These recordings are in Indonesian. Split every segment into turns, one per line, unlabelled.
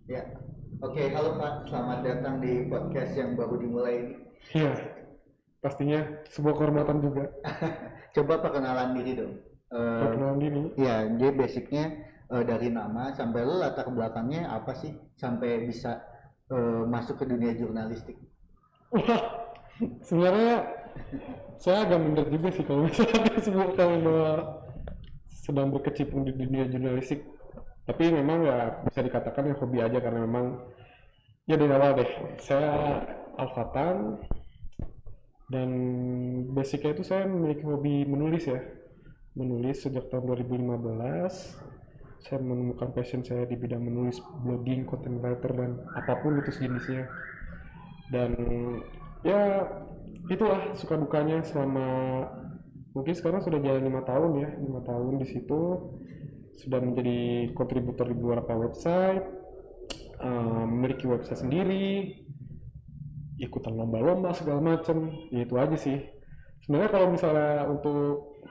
Ya, oke, halo Pak, selamat datang di podcast yang baru dimulai ini.
Iya, pastinya sebuah kehormatan juga.
Coba perkenalan diri dong. Eh,
Perkenalan diri.
ya, dia basicnya dari nama sampai lu latar belakangnya apa sih sampai bisa masuk ke dunia jurnalistik.
Wah, sebenarnya saya agak minder juga sih kalau misalnya disebutkan bahwa sedang berkecimpung di dunia jurnalistik. Tapi memang ya bisa dikatakan ya hobi aja karena memang ya dari awal deh. Saya alfatan dan basicnya itu saya memiliki hobi menulis ya. Menulis sejak tahun 2015. Saya menemukan passion saya di bidang menulis blogging, content writer dan apapun itu sejenisnya. Dan ya itulah suka dukanya selama mungkin sekarang sudah jalan 5 tahun ya, 5 tahun di situ sudah menjadi kontributor di beberapa website, memiliki website sendiri, ikutan lomba-lomba segala macam, ya itu aja sih. Sebenarnya kalau misalnya untuk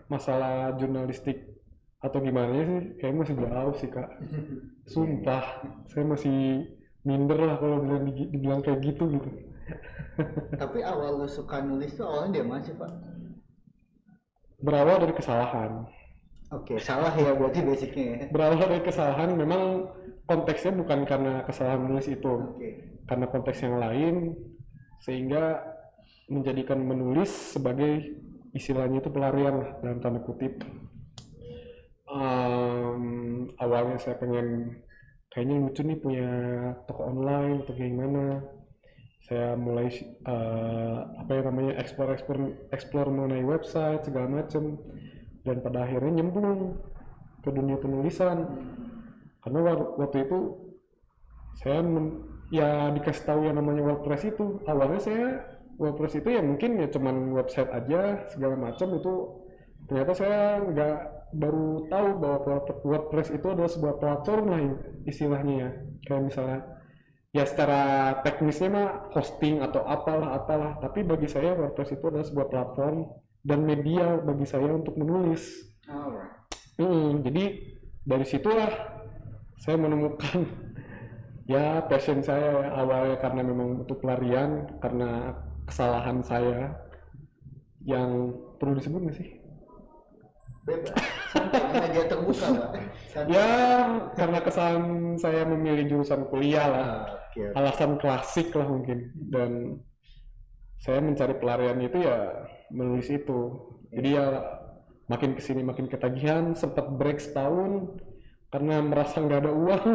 masalah jurnalistik atau gimana sih, kayaknya masih jauh sih kak. Sumpah, saya masih minder lah kalau dibilang kayak gitu gitu.
Tapi awal lu suka nulis tuh awalnya dia masih Pak.
Berawal dari kesalahan.
Oke, salah ya berarti basicnya ya.
Berawal dari kesalahan, memang konteksnya bukan karena kesalahan menulis itu,
Oke.
karena konteks yang lain, sehingga menjadikan menulis sebagai istilahnya itu pelarian lah, dalam tanda kutip. Awalnya saya pengen kayaknya lucu nih punya toko online atau gimana. Saya mulai apa yang namanya explore mengenai website segala macem, dan pada akhirnya nyemplung ke dunia penulisan karena waktu itu saya ya dikasih tahu yang namanya WordPress itu. Awalnya saya WordPress itu ya mungkin ya cuman website aja segala macam itu, ternyata saya nggak baru tahu bahwa WordPress itu adalah sebuah platform lah istilahnya ya, kayak misalnya ya secara teknisnya mah hosting atau apalah, tapi bagi saya WordPress itu adalah sebuah platform dan media bagi saya untuk menulis.
Alright.
Jadi dari situlah saya menemukan ya passion saya awalnya karena memang untuk pelarian karena kesalahan saya yang perlu disebut nggak sih?
Bebas. Santai media terbuka Pak. Santai.
Ya karena kesalahan saya memilih jurusan kuliah lah,
Oke.
alasan klasik lah mungkin, dan saya mencari pelarian itu ya menulis itu. Jadi ya makin kesini makin ketagihan, sempat break setahun karena merasa nggak ada uang,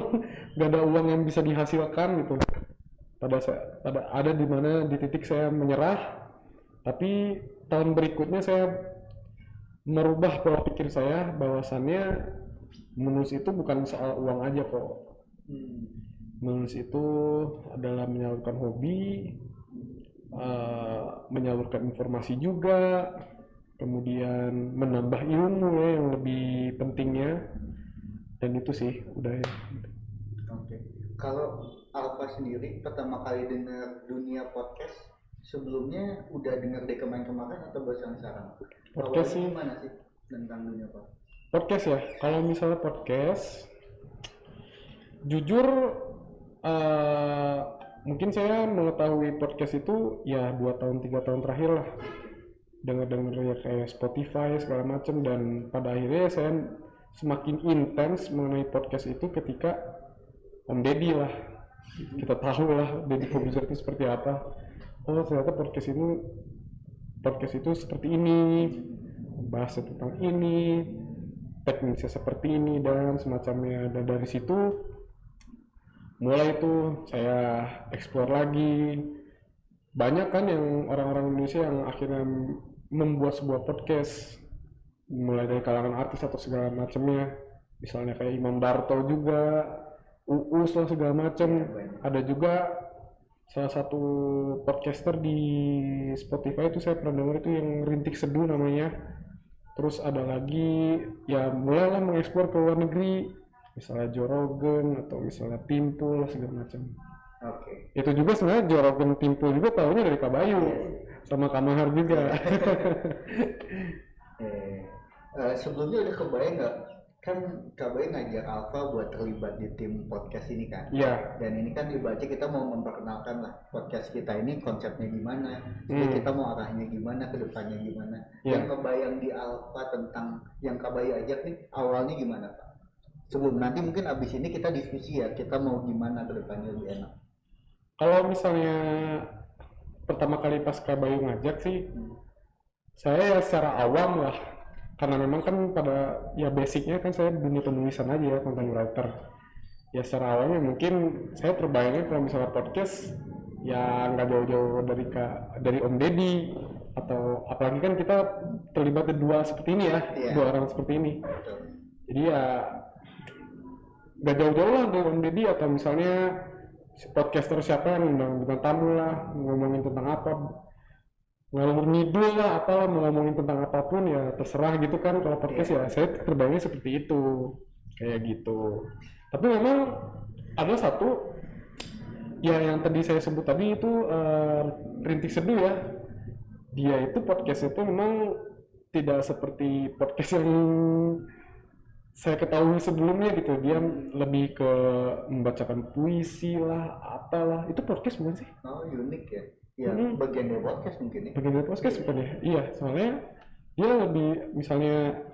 nggak ada uang yang bisa dihasilkan gitu. Pada ada di mana di titik saya menyerah, tapi tahun berikutnya saya merubah pola pikir saya bahwasannya menulis itu bukan soal uang aja kok. Menulis itu adalah menyalurkan hobi, menyalurkan informasi juga, kemudian menambah ilmu ya yang lebih pentingnya, dan itu sih udah ya.
Oke. Kalau Alfa sendiri pertama kali dengar dunia podcast, sebelumnya udah dengar dari kemarin-kemarin atau baru sekarang?
Podcast
Awalnya
sih,
gimana sih tentang dunia podcast?
podcast ya. Kalau misalnya podcast, jujur eh, mungkin saya mengetahui podcast itu ya 2 tahun 3 tahun terakhir lah, dengar-dengar ya kayak Spotify segala macam, dan pada akhirnya saya semakin intens mengenai podcast itu ketika Om Deddy lah, kita tahu lah Deddy Kobuzer itu seperti apa. Oh ternyata podcast itu seperti ini, bahas tentang ini, teknisnya seperti ini dan semacamnya. Dan dari situ mulai itu saya explore lagi. Banyak kan yang orang-orang Indonesia yang akhirnya membuat sebuah podcast, mulai dari kalangan artis atau segala macamnya, misalnya kayak Imam Darto juga, Uus lah segala macam. Ada juga salah satu podcaster di Spotify itu saya pernah dengar itu yang Rintik Seduh namanya. Terus ada lagi ya mulailah mengeksplor ke luar negeri, misalnya Joe Rogan atau misalnya Timpul segala macam.
Oke.
Itu juga sebenarnya Joe Rogan Timpul juga tahunya dari Kabayu sama Kamahar juga.
Sebelumnya udah kebayang nggak kan Kabai ngajak Alfa buat terlibat di tim podcast ini kan.
Iya.
Dan ini kan ibaratnya kita mau memperkenalkan lah podcast kita ini konsepnya gimana, jadi kita mau arahnya gimana, ke depannya gimana. Yang kebayang di Alfa tentang yang Kabai ajak nih awalnya gimana Pak? Sebelum nanti mungkin abis ini kita diskusi ya, kita mau gimana ke depannya lebih enak.
Kalau misalnya pertama kali pas Kabayu ngajak sih, saya ya secara awam lah, karena memang kan pada ya basicnya kan saya dunia penulisan aja ya, content writer. Ya secara awalnya mungkin saya terbayangnya kalau misalnya podcast ya nggak jauh-jauh dari Om Deddy, atau apalagi kan kita terlibat dua seperti ini ya, dua orang seperti ini. Jadi ya nggak jauh-jauh lah dari Om Deddy, atau misalnya podcaster siapa yang undang tamu lah, ngomongin tentang apa, ngalur ngidul lah, apalah, mau ngomongin tentang apapun ya terserah gitu kan. Kalau podcast ya saya terbayangnya seperti itu, kayak gitu. Tapi memang ada satu ya yang tadi saya sebut tadi itu Rintik Seduh ya, dia itu podcast itu memang tidak seperti podcast yang saya ketahui sebelumnya gitu. Dia lebih ke membacakan puisi lah, apalah. Itu podcast bukan sih?
Oh, unik ya. Ya, bagian dari podcast mungkin ya.
Bagian dari podcast bukan ya? Iya, soalnya dia lebih misalnya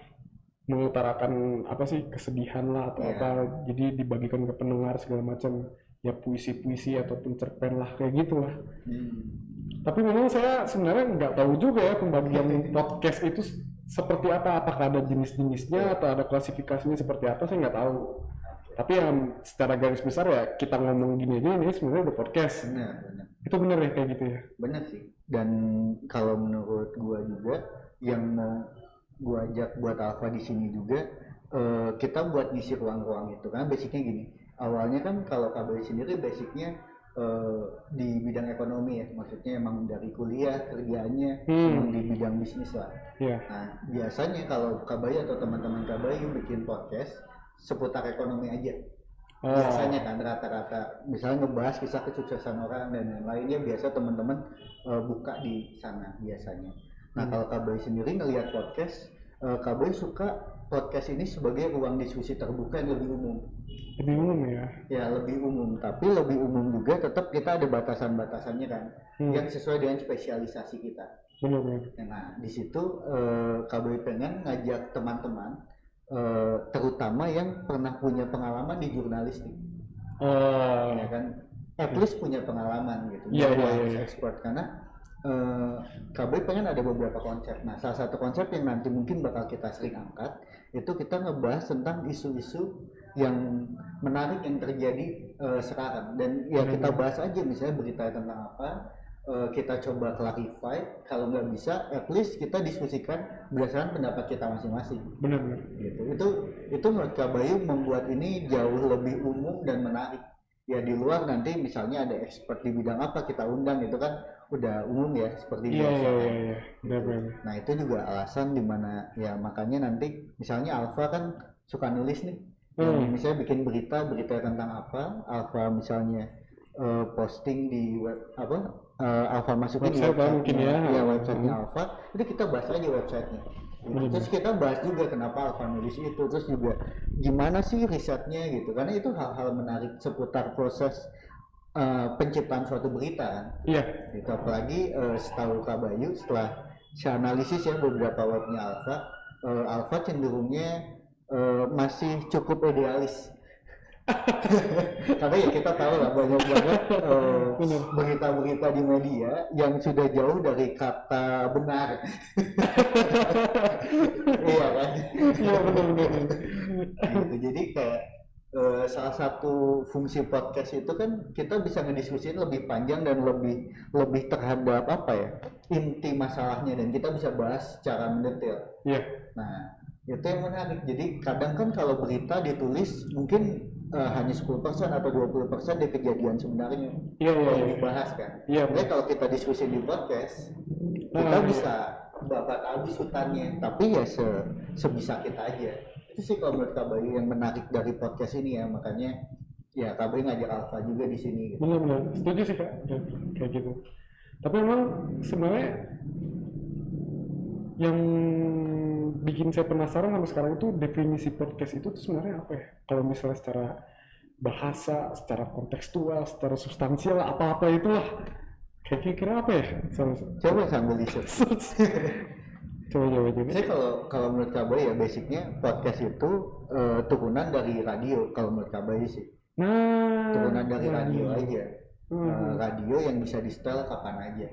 mengutarakan apa sih, kesedihan lah atau apa, jadi dibagikan ke pendengar segala macam ya, puisi-puisi ataupun cerpen lah, kayak gitu lah. Tapi memang saya sebenarnya nggak tahu juga ya pembagian podcast itu seperti apa, apakah ada jenis-jenisnya atau ada klasifikasinya seperti apa, saya nggak tahu. Tapi yang secara garis besar ya kita ngomong gini aja, ini sebenarnya udah podcast.
Benar.
Itu benar ya kayak gitu ya?
Benar sih. Dan kalau menurut gua juga yang mau gua ajak buat Alfa di sini juga, kita buat ngisi ruang-ruang itu kan basicnya gini. Awalnya kan kalau Kabel sendiri basicnya di bidang ekonomi ya, maksudnya emang dari kuliah kerjaannya emang di bidang bisnis lah. Nah biasanya kalau Kabayu atau teman-teman Kabayu bikin podcast seputar ekonomi aja, biasanya kan rata-rata misalnya ngebahas kisah kesuksesan orang dan yang lainnya, biasa teman-teman buka di sana biasanya. Nah kalau Kabayu sendiri ngelihat podcast, Kabayu suka podcast ini sebagai ruang diskusi terbuka yang lebih umum.
Lebih umum ya? Ya
lebih umum, tapi lebih umum juga tetap kita ada batasan-batasannya kan, yang sesuai dengan spesialisasi kita.
Benar.
Nah di situ KBI pengen ngajak teman-teman, terutama yang pernah punya pengalaman di jurnalistik. Ya kan, at least punya pengalaman gitu. Iya. Expert, karena KBI pengen ada beberapa konsep. Nah salah satu konsep yang nanti mungkin bakal kita sering angkat itu kita ngebahas tentang isu-isu yang menarik yang terjadi sekarang, dan ya kita bahas aja misalnya berita tentang apa, kita coba clarify, kalau nggak bisa at least kita diskusikan berdasarkan pendapat kita masing-masing.
Benar.
Gitu. Itu menurut Kabayu membuat ini jauh lebih umum dan menarik. Ya di luar nanti misalnya ada expert di bidang apa kita undang, itu kan udah umum ya seperti biasa.
Iya.
Nah itu juga alasan dimana ya makanya nanti misalnya Alfa kan suka nulis nih. Misalnya bikin berita tentang apa, Alfa misalnya posting di web apa, Alfa masukin
website mungkin ya
websitenya Alfa, itu kita bahas aja websitenya. Terus kita bahas juga kenapa Alfa nulis itu, terus juga gimana sih risetnya gitu, karena itu hal-hal menarik seputar proses penciptaan suatu berita kan.
Iya.
Itu apalagi setahu Kabayu setelah saya analisis ya beberapa webnya Alfa cenderungnya masih cukup idealis. Karena ya kita tahu lah banyak banget berita-berita di media yang sudah jauh dari kata benar. Iya kan?
Iya benar.
Gitu. Jadi kayak salah satu fungsi podcast itu kan kita bisa ngediskusiin lebih panjang dan lebih terhadap apa ya, inti masalahnya, dan kita bisa bahas secara mendetail.
Iya.
Nah itu yang menarik. Jadi kadang kan kalau berita ditulis mungkin hanya 10% atau 20% dari kejadian sebenarnya yang dibahas kan. Jadi kalau kita diskusi di podcast, kita bisa babat habis hutannya, tapi ya sebisa kita aja. Itu sih kalau menurut Kabayu yang menarik dari podcast ini ya, makanya ya Kabayu ngajak Alfa juga di sini gitu.
Benar, setuju sih Kak, kayak gitu. Tapi memang sebenarnya yang bikin saya penasaran sampai sekarang itu definisi podcast itu tuh sebenarnya apa ya? Kalau misalnya secara bahasa, secara kontekstual, secara substansial, apa-apa itulah. Kayak kira-kira apa ya?
Coba sambil riset.
Coba.
Saya kalau menurut Kabai ya basicnya podcast itu turunan dari radio kalau menurut Kabai sih.
Nah,
turunan dari radio aja. Radio yang bisa di setel kapan aja.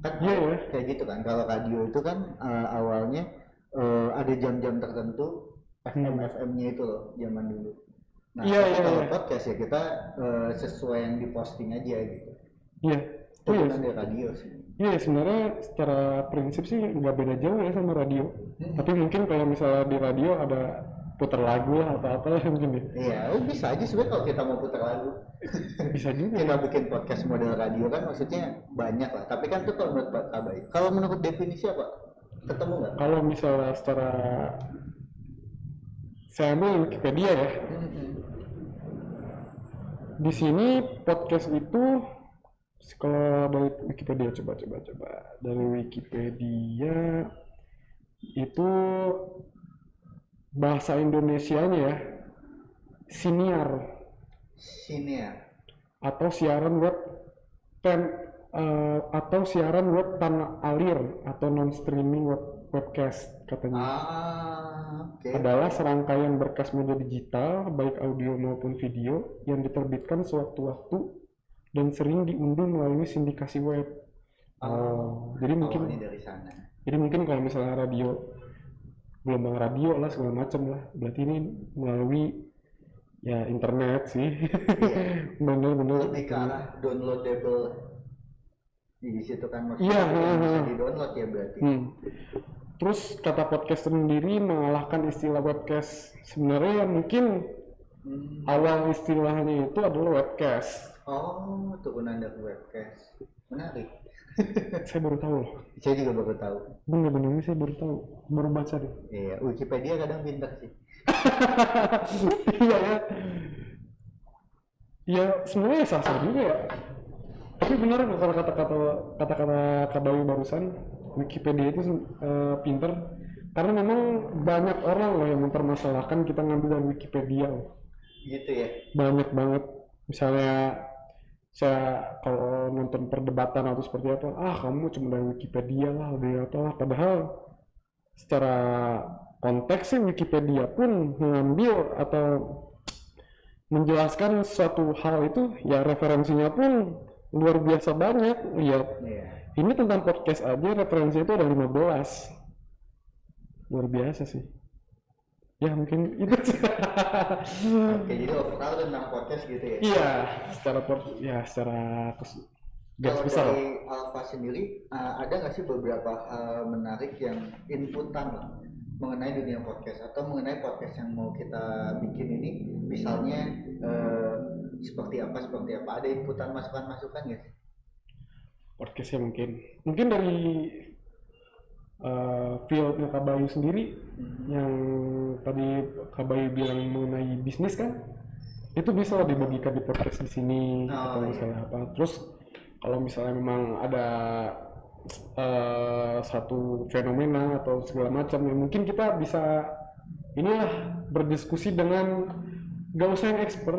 Kan kayak gitu kan. Kalau radio itu kan awalnya ada jam-jam tertentu FM-nya itu loh zaman dulu. Nah, kalau podcast ya kita sesuai yang diposting aja gitu.
Iya.
Turunan dari radio sih.
Iya, sebenarnya secara prinsip sih nggak beda jauh ya sama radio. Tapi mungkin kalau misalnya di radio ada putar lagu lah atau apalah mungkin ya.
Iya, bisa aja sebenarnya kalau kita mau putar lagu.
Bisa juga.
Kita bikin podcast model radio kan maksudnya banyak lah. Tapi kan itu kalau menurut Pak Kabai. Kalau menurut definisi apa? Ketemu nggak?
Kalau misalnya secara saya ambil Wikipedia ya. Di sini podcast itu kalau dari Wikipedia coba dari Wikipedia itu bahasa Indonesianya ya siniar atau siaran web atau siaran web tanpa alir atau non streaming webcast katanya. Adalah serangkaian berkas media digital baik audio maupun video yang diterbitkan sewaktu-waktu dan sering diunduh melalui sindikasi web. Jadi mungkin
dari sana.
Jadi mungkin kalau misalnya radio, gelombang radio lah segala macam lah, berarti ini melalui ya internet sih.
Iya.
Bener-bener.
Lebih ke arah downloadable. Di situ kan maksudnya bisa di-download ya berarti.
Terus kata podcast sendiri mengalahkan istilah webcast. Sebenarnya mungkin awal istilahnya itu adalah webcast.
Turunan dari webcast. Menarik.
Saya baru tahu loh.
Saya juga baru tahu.
Bener-bener ini saya baru tahu. Baru baca deh.
Iya, Wikipedia kadang pintar sih.
Iya ya. Ya sebenarnya sah-sah juga ya. Tapi benar kalau kata-kata Kabawi barusan, Wikipedia itu pintar. Karena memang banyak orang loh yang mempermasalahkan kita ngambil dari Wikipedia loh.
Gitu ya?
Banyak banget. Misalnya saya kalau nonton perdebatan atau seperti apa, kamu cuma dari Wikipedia lah, dari apa. Padahal secara konteks sih Wikipedia pun mengambil atau menjelaskan suatu hal itu ya referensinya pun luar biasa banyak. Ini tentang podcast aja referensinya itu ada 15. Luar biasa sih. Ya mungkin itu sih.
Oke, jadi overall tentang podcast gitu ya?
Iya, secara garis besar.
Kalau dari Alfa sendiri, ada nggak sih beberapa hal menarik yang inputan lah mengenai dunia podcast atau mengenai podcast yang mau kita bikin ini, misalnya seperti apa? Ada inputan masukan nggak sih?
Podcastnya mungkin dari fieldnya Kabayu sendiri yang tadi Kabayu bilang mengenai bisnis kan, itu bisa dibagikan di podcast di sini atau misalnya apa. Terus kalau misalnya memang ada satu fenomena atau segala macam yang mungkin kita bisa inilah berdiskusi dengan gak usah yang expert,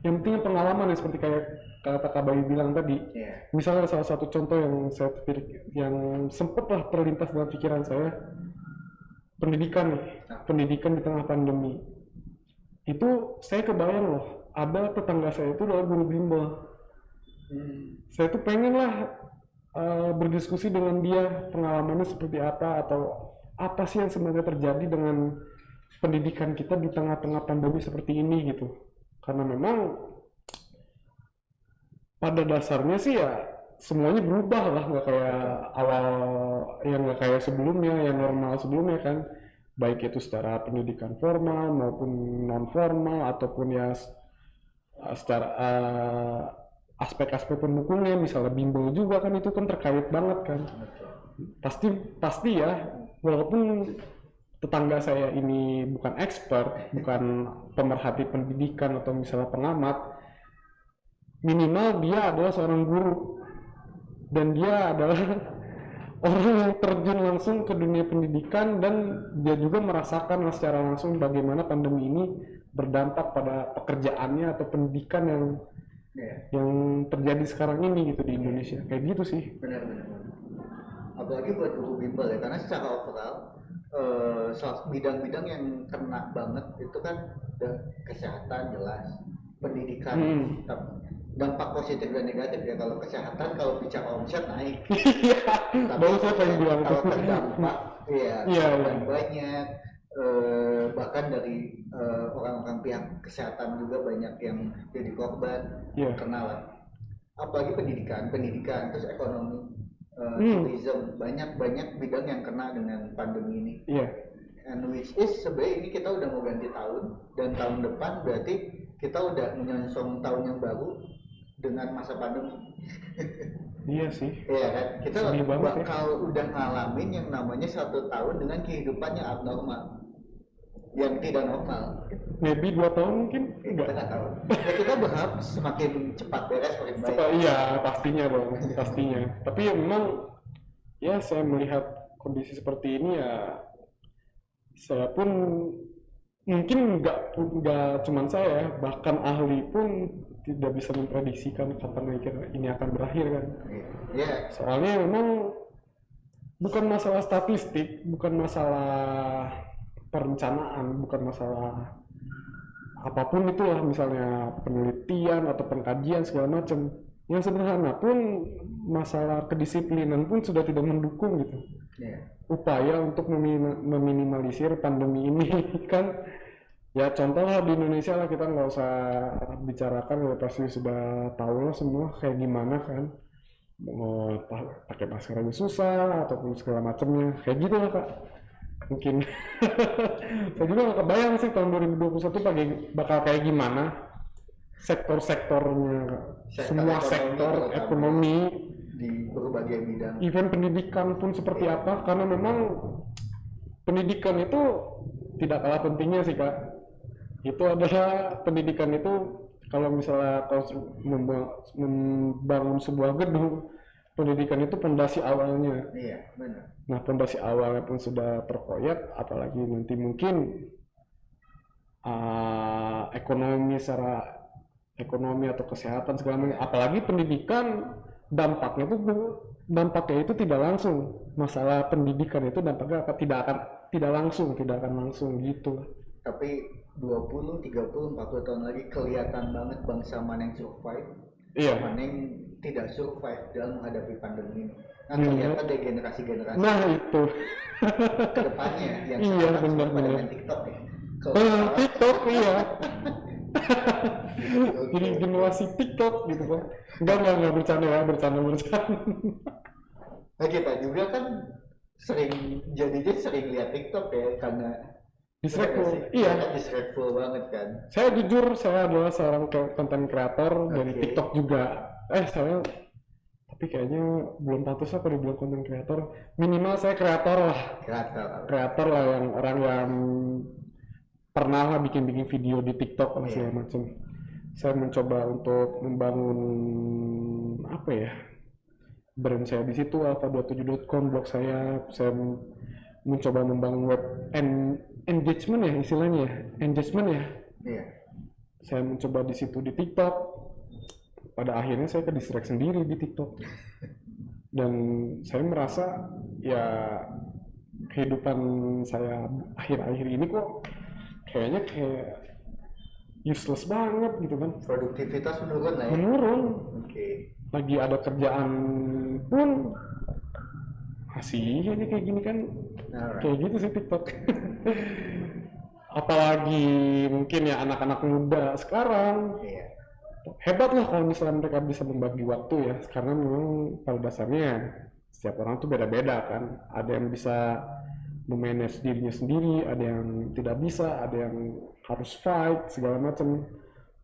yang penting pengalaman ya, seperti kayak kata Kak Bayu bilang tadi. Misalnya salah satu contoh yang sempat lah terlintas dalam pikiran saya, pendidikan di tengah pandemi. Itu saya kebayang loh, ada tetangga saya itu adalah guru bimbel. Saya tuh pengen lah berdiskusi dengan dia, pengalamannya seperti apa, atau apa sih yang sebenarnya terjadi dengan pendidikan kita di tengah-tengah pandemi seperti ini gitu. Karena memang pada dasarnya sih ya semuanya berubah lah, nggak kayak awal, yang nggak kayak sebelumnya, yang normal sebelumnya kan, baik itu secara pendidikan formal maupun non formal ataupun ya secara aspek-aspek pendukungnya, misalnya bimbel juga kan, itu kan terkait banget kan. Pasti ya, walaupun tetangga saya ini bukan expert, bukan pemerhati pendidikan atau misalnya pengamat, minimal dia adalah seorang guru dan dia adalah orang yang terjun langsung ke dunia pendidikan dan dia juga merasakan secara langsung bagaimana pandemi ini berdampak pada pekerjaannya atau pendidikan
Iya,
yang terjadi sekarang ini gitu di Indonesia. Kayak gitu sih.
benar-benar. Apalagi buat guru bimbel ya, karena secara overall bidang-bidang yang kena banget itu kan udah kesehatan jelas, pendidikan,
Hmm.
dampak positif dan negatif ya. Kalau kesehatan, kalau bicara omset naik,
Iya,
tapi
baru saya pengen bilang
kalau
tuh.
terdampak ya
Iya,
korban
iya.
banyak, bahkan dari orang-orang pihak kesehatan juga banyak yang jadi korban,
Iya.
kena lah. Apalagi pendidikan terus ekonomi,
Hmm.
tourism, banyak bidang yang kena dengan pandemi ini.
Iya.
And which is sebenarnya ini kita udah mau ganti tahun, dan tahun depan berarti kita udah menyongsong tahun yang baru dengan masa pandemi.
Iya sih.
Iya kan, kita
Sedih banget ya.
bakal udah ngalamin yang namanya 1 tahun dengan kehidupan yang abnormal, yang tidak normal.
Maybe 2 tahun mungkin
Kita
enggak.
nggak tahu. Ya, kita berharap semakin cepat beres semakin baik.
Iya, pastinya bang, pastinya. Tapi ya memang ya saya melihat kondisi seperti ini ya saya pun mungkin nggak cuman saya, bahkan ahli pun tidak bisa memprediksikan kapan ini akan berakhir kan.
Iya,
Soalnya memang bukan masalah statistik, bukan masalah perencanaan, bukan masalah apapun itulah, misalnya penelitian atau pengkajian segala macam. Yang sederhana pun masalah kedisiplinan pun sudah tidak mendukung gitu.
iya.
Upaya untuk meminimalisir pandemi ini kan ya contoh lah di Indonesia lah, kita nggak usah bicarakan, ya pasti sudah tahu lah semua kayak gimana kan, mau pakai masker aja susah ataupun segala macamnya kayak gitu lah kak. Mungkin saya juga nggak kebayang sih tahun 2021 bakal kayak gimana sektor-sektornya, semua sektor ekonomi,
di berbagai bidang.
event pendidikan pun seperti apa, karena memang pendidikan itu tidak kalah pentingnya sih kak. Itu adalah pendidikan itu, kalau misalnya kau membangun sebuah gedung, pendidikan itu pondasi awalnya.
Iya, benar.
Nah, pondasi awalnya pun sudah terkoyak, apalagi nanti mungkin ekonomi atau kesehatan segala macam, apalagi pendidikan dampaknya itu tidak langsung. Masalah pendidikan itu dampaknya tidak akan langsung gitu.
Tapi 20, 30, 40 tahun lagi kelihatan banget bangsa mana yang survive,
Iya.
mana yang tidak survive dalam menghadapi pandemi ini. Nah, ternyata dari generasi-generasi
Nah itu.
kedepannya yang
Iya,
sekarang semua pada
benar.
main TikTok ya. Kalau salah,
TikTok iya. Jadi generasi TikTok gitu kan. Enggak bercanda ya, bercanda.
nah kita juga kan jadinya sering lihat TikTok ya, karena
Disrespectful.
iya
Iya.
kan, disrespectful banget kan.
Saya jujur, saya adalah seorang konten kreator dari
Oke.
TikTok juga. Tapi kayaknya belum pantas apa dibilang konten kreator. Minimal saya kreator lah. Kreator lah, yang orang yang pernah lah bikin video di TikTok lah segala macam. Saya mencoba untuk membangun apa ya, brand saya di situ, alfa27.com, blog saya mencoba membangun web engagement ya istilahnya, ya.
Iya.
Saya mencoba di situ di TikTok. Pada akhirnya saya ke distract sendiri di TikTok. Dan saya merasa ya kehidupan saya akhir-akhir ini kok kayaknya kayak useless banget gitu kan.
Produktivitas menurun lah ya.
Menurun.
Oke.
Lagi ada kerjaan pun masih aja kayak gini kan.
Alright.
Kayak gitu sih TikTok. Apalagi mungkin ya anak-anak muda sekarang.
Iya.
Hebat lah kalau misalnya mereka bisa membagi waktu ya, karena memang pada dasarnya setiap orang tuh beda-beda kan. Ada yang bisa memanage dirinya sendiri, ada yang tidak bisa, ada yang harus fight segala macam.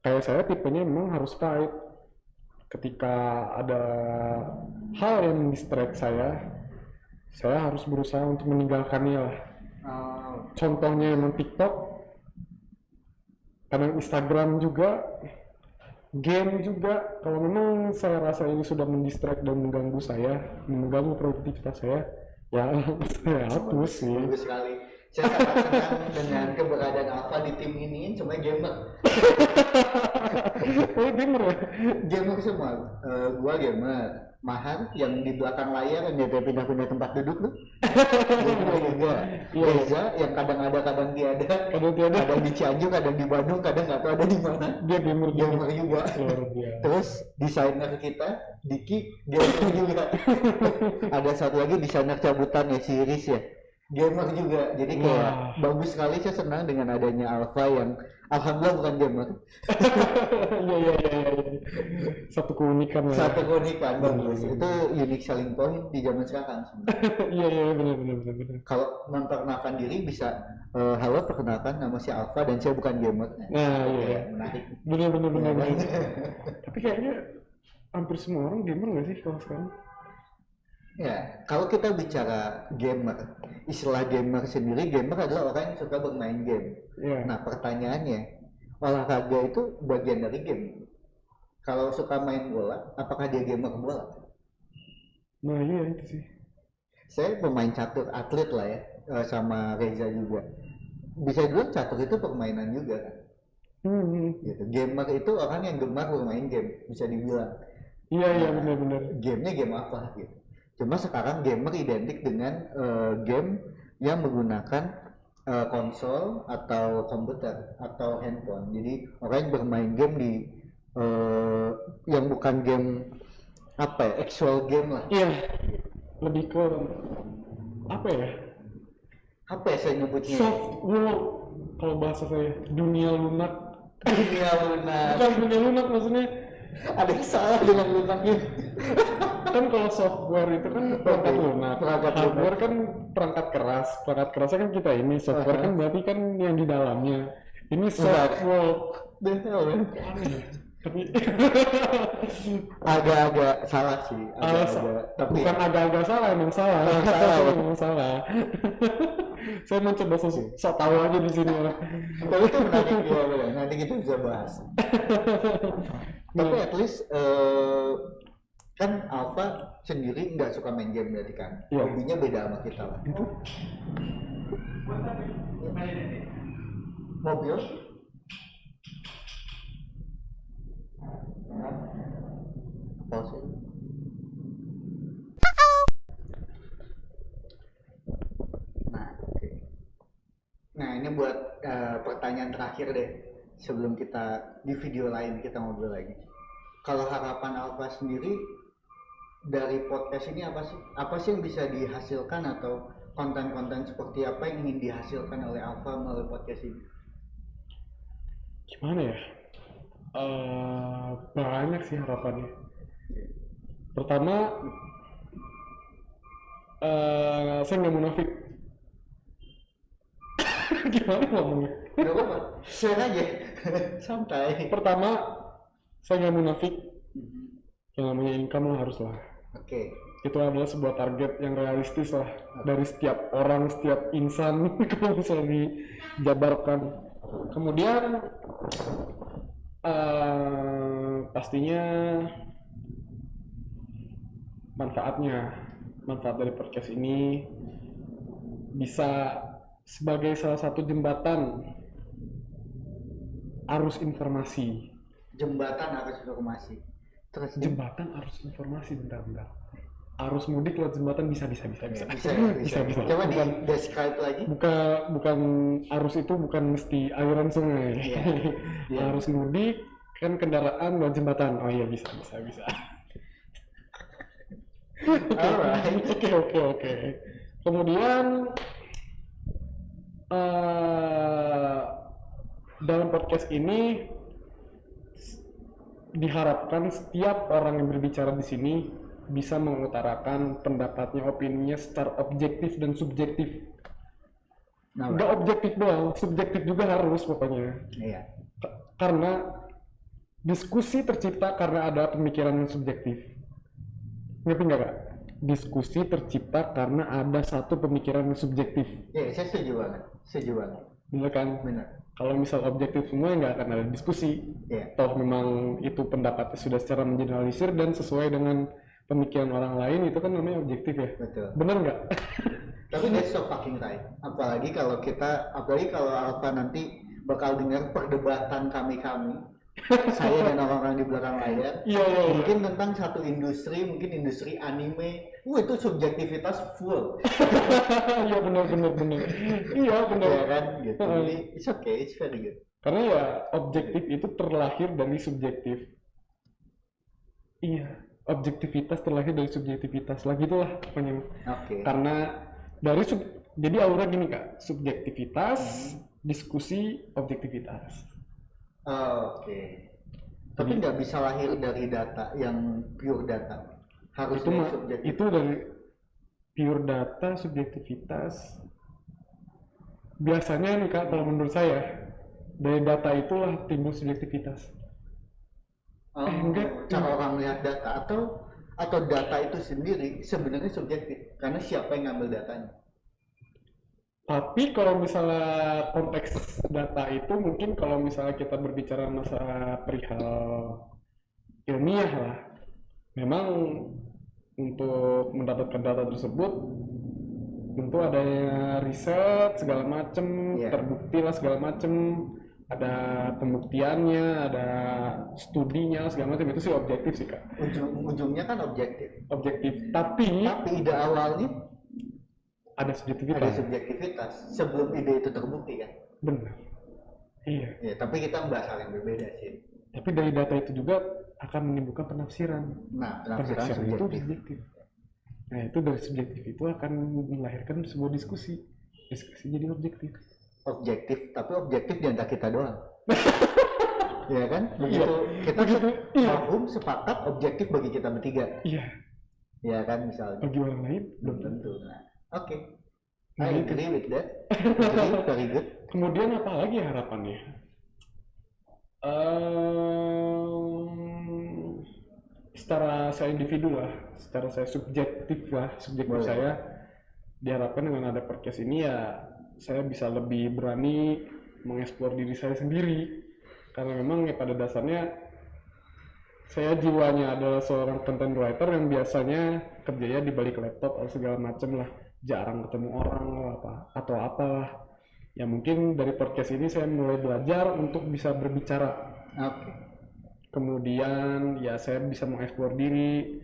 Kayak saya tipenya memang harus fight. Ketika ada hal yang distract saya harus berusaha untuk meninggalkannya lah. Contohnya memang TikTok, kadang Instagram juga. game juga. Kalau memang saya rasa ini sudah mendistract dan mengganggu saya, mengganggu produktivitas saya, ya saya hapus sih.
Bagus sekali. Saya sangat senang dengan keberadaan Alfa di tim ini, cuma gamer.
Oh, gamer ya?
Gamer semua. Gua gamer. Mahar yang di belakang layar yang dia pindah-pindah tempat duduk tuh. Gamer juga. Reza yang kadang ada kadang tiada.
Kadang tiada.
Kadang di Cianjur, kadang di Bandung, kadang nggak tahu ada di mana.
Dia gamer juga.
Gamer juga.
Luar biasa.
Terus desainer kita Diki gamer juga. Ada satu lagi desainer cabutan ya, si Iris ya, gamer juga. Jadi kayak bagus sekali. Saya senang dengan adanya Alfa yang alhamdulillah bukan gamer.
Iya. Satu keunikan lah.
Satu keunikan bagus. Itu unique selling point di zaman sekarang sebenarnya.
Iya benar.
Kalau memperkenalkan diri bisa halo, perkenalkan nama saya Alfa dan saya bukan gamer.
Nah, iya.
Menarik.
Benar. Tapi kayaknya hampir semua orang gamer nggak sih kalau sekarang?
Ya, kalau kita bicara gamer, istilah gamer sendiri, gamer adalah orang yang suka bermain game.
Yeah.
Nah, pertanyaannya, olahraga itu bagian dari game. Kalau suka main bola, apakah dia gamer bola?
Nah, iya itu sih.
Saya pemain catur, atlet lah ya, sama Reza juga. Bisa dibilang catur itu permainan juga kan? Gitu. Gamer itu orang yang gemar bermain game, bisa dibilang.
Iya benar.
Gamenya game apa gitu. Cuma sekarang gamer identik dengan game yang menggunakan konsol atau komputer atau handphone. Jadi orang yang bermain game di yang bukan game apa ya, actual game lah.
Iya. Lebih ke apa ya?
Apa ya saya nyebutnya?
Soft world kalau bahasa saya, dunia lunak.
Dunia lunak.
Bukan dunia lunak maksudnya.
Ada yang salah dengan lunaknya.
Kan kalau software itu kan perangkat lunak, hardware kan perangkat keras. Perangkat kerasnya kan kita ini, software kan berarti kan yang di dalamnya. Ini software. Tapi
agak-agak salah sih.
Tapi bukan agak-agak salah, emang salah. Emang salah. Saya mencoba sok tahu aja di sini.
Tapi itu menarik ya, nanti kita bisa bahas. Tapi at least kan Alfa sendiri nggak suka main game berarti kan? Hobinya beda sama kita lah. Mobil? Apa sih? Nah, ini buat pertanyaan terakhir deh. Sebelum kita di video lain kita ngobrol lagi. Kalau harapan Alfa sendiri dari podcast ini apa sih? Apa sih yang bisa dihasilkan atau konten-konten seperti apa yang ingin dihasilkan oleh Alfa melalui podcast ini?
Gimana ya? Banyak sih harapannya. Pertama, saya nggak munafik. Gimana ngomongnya?
Gak apa-apa, share aja. Santai.
Pertama, saya nggak munafik. Yang namanya income lah harus lah.
Oke.
Itu adalah sebuah target yang realistis lah dari setiap orang, setiap insan kalau misalnya dijabarkan. Kemudian pastinya manfaat dari podcast ini bisa sebagai salah satu jembatan arus informasi.
Jembatan arus informasi. Terus
jembatan arus informasi, bentar. Arus mudik lewat jembatan bisa.
Bisa.
Coba
describe lagi.
Bukan arus itu bukan mesti aliran sungai. Yeah. Arus mudik kan kendaraan lewat jembatan. Oh iya bisa.
Alright.
Oke. Kemudian dalam podcast ini diharapkan setiap orang yang berbicara di sini bisa mengutarakan pendapatnya, opininya secara objektif dan subjektif. Nggak objektif doang, subjektif juga harus pokoknya.
Iya.
Karena diskusi tercipta karena ada pemikiran yang subjektif. Ngerti nggak Kak? Diskusi tercipta karena ada satu pemikiran yang subjektif.
Iya, saya setuju banget.
Bener kan?
Benar.
Kalau misal objektif semua nggak akan ada diskusi. Toh memang itu pendapatnya sudah secara mengeneralisir dan sesuai dengan pemikiran orang lain, itu kan namanya objektif ya.
Betul.
Benar nggak?
Tapi that's so fucking right. Apalagi kalau Alfa nanti bakal dengar perdebatan kami saya dan orang-orang di belakang layar.
Iya.
Mungkin tentang satu industri, mungkin industri anime. Itu subjektivitas full.
Iya benar. Iya benar.
Ya kan gitu. Jadi it's okay, it's very good.
Karena ya objektif itu terlahir dari subjektif. Iya, objektivitas terlahir dari subjektivitas. Lah gitulah pokoknya.
Oke.
Karena dari jadi aura gini Kak, subjektivitas, diskusi, objektivitas.
Oke. Tapi nggak bisa lahir dari data yang pure data. Harus
itu
dari subjektif.
Itu dari pure data, subjektivitas. Biasanya nih Kak, kalau menurut saya dari data itulah timbul subjektivitas.
Enggak. Cara orang lihat data atau data itu sendiri sebenarnya subjektif karena siapa yang ngambil datanya.
Tapi kalau misalnya konteks data itu mungkin kalau misalnya kita berbicara masalah perihal ilmiah lah, memang untuk mendapatkan data tersebut tentu adanya riset segala macem, terbukti lah segala macem, ada pembuktiannya, ada studinya segala macam, itu sih objektif sih Kak.
Ujungnya kan objektif.
Tapi
ide awalnya
ada subjektivitas.
Sebelum ide itu terbukti kan.
Benar. Iya.
Ya, tapi kita membahas hal yang berbeda sih.
Tapi dari data itu juga akan menimbulkan penafsiran.
Nah, penafsiran
itu subjektif. Nah, itu dari subjektif itu akan melahirkan sebuah diskusi. Diskusi jadi objektif.
Tapi objektif di antara kita doang. Ya kan? Begitu kita paham sepakat objektif bagi kita bertiga.
Iya.
Ya kan misalnya.
Bagi orang lain
belum tentu. Nah, oke. I agree with that. Very good.
Kemudian apa lagi harapannya? Secara saya individu lah, secara saya subjektif saya diharapkan dengan ada podcast ini ya saya bisa lebih berani mengeksplor diri saya sendiri, karena memang ya pada dasarnya saya jiwanya adalah seorang content writer yang biasanya kerjanya di balik laptop atau segala macam lah, jarang ketemu orang atau apalah. Ya mungkin dari podcast ini saya mulai belajar untuk bisa berbicara.
Oke.
Kemudian ya saya bisa mengeksplor diri,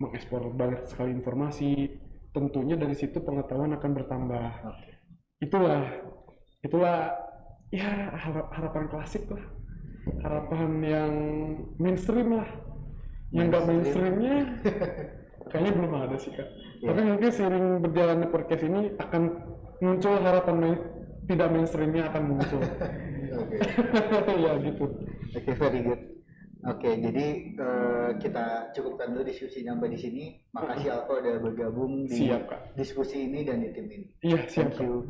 mengeksplor banyak sekali informasi. Tentunya dari situ pengetahuan akan bertambah. Itulah ya harapan klasik lah, harapan yang mainstream lah. Yang nggak mainstreamnya kayaknya belum ada sih Kak. Tapi mungkin seiring berjalannya podcast ini akan muncul harapan tidak mainstreamnya akan muncul. Ya gitu.
Oke, very good. Oke, jadi kita cukupkan dulu diskusinya sampai di sini. Makasih Alfa udah bergabung di diskusi ini dan di tim ini.
Iya, siap.
Thank you.